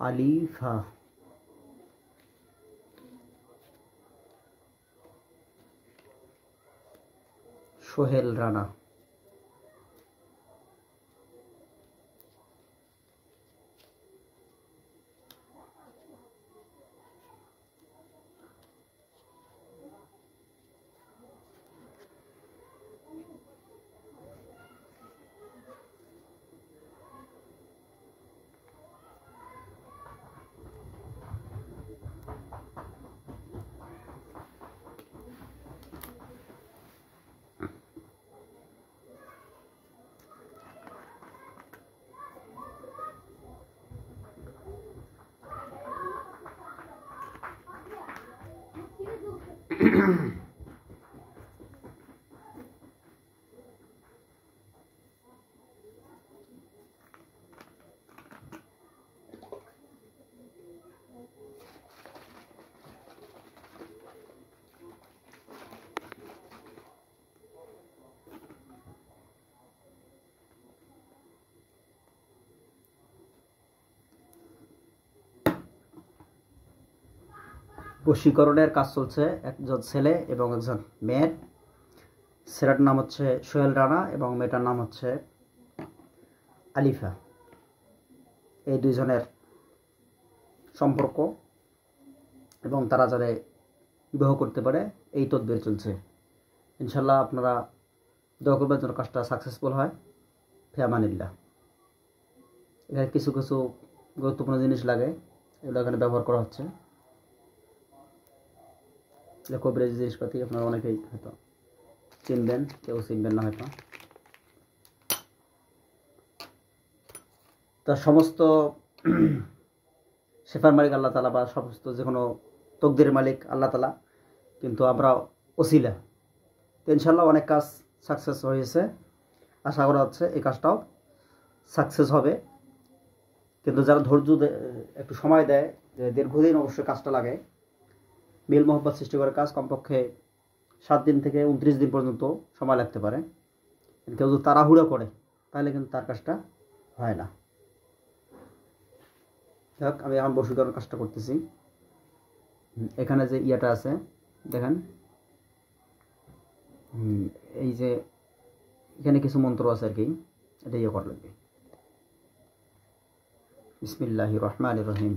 আলিফা, সোহেল রানা, বশীকরণের কাজ চলছে একজন ছেলে এবং একজন মেয়ের। ছেলেটার নাম হচ্ছে সোহেল রানা এবং মেয়েটার নাম হচ্ছে আলিফা। এই দুইজনের সম্পর্ক এবং তারা যারা বিবাহ করতে পারে এই তদবির চলছে। ইনশাল্লাহ আপনারা দোয়া করবেন যেন কাজটা সাকসেসফুল হয়। ফি আমানিল্লাহ। এখানে কিছু কিছু গুরুত্বপূর্ণ জিনিস লাগে, এগুলো এখানে ব্যবহার করা হচ্ছে। কবিরাজি জিনিসপাতি আপনারা অনেকেই হয়তো চিনবেন, কেউ চিনবেন না হয়তো। তার সমস্ত শেফার মালিক আল্লাহ তালা বা সমস্ত যে কোনো তকদিরের মালিক আল্লাহ তালা, কিন্তু আমরা ওসিলা। তো ইনশাল্লাহ অনেক কাজ সাকসেস হয়েছে, আশা করা হচ্ছে এই কাজটাও সাকসেস হবে। কিন্তু যারা ধৈর্য একটু সময় দেয়, যে দীর্ঘদিন অবশ্যই কাজটা লাগে, মিল মোহব্বত সৃষ্টি করে কাজ কমপক্ষে 7 দিন থেকে 29 দিন পর্যন্ত সময় লাগতে পারে। কেউ যদি তাড়াহুড়ো করে তাহলে কিন্তু তার কাজটা হয় না। দেখ আমি এখন বশীকরণ কাজটা করতেছি। এখানে যে ইয়াটা আছে দেখেন, এই যে এখানে কিছু মন্ত্র আছে আর কি, এটা ইয়ে করা লাগবে। বিসমিল্লাহির রহমানির রহিম।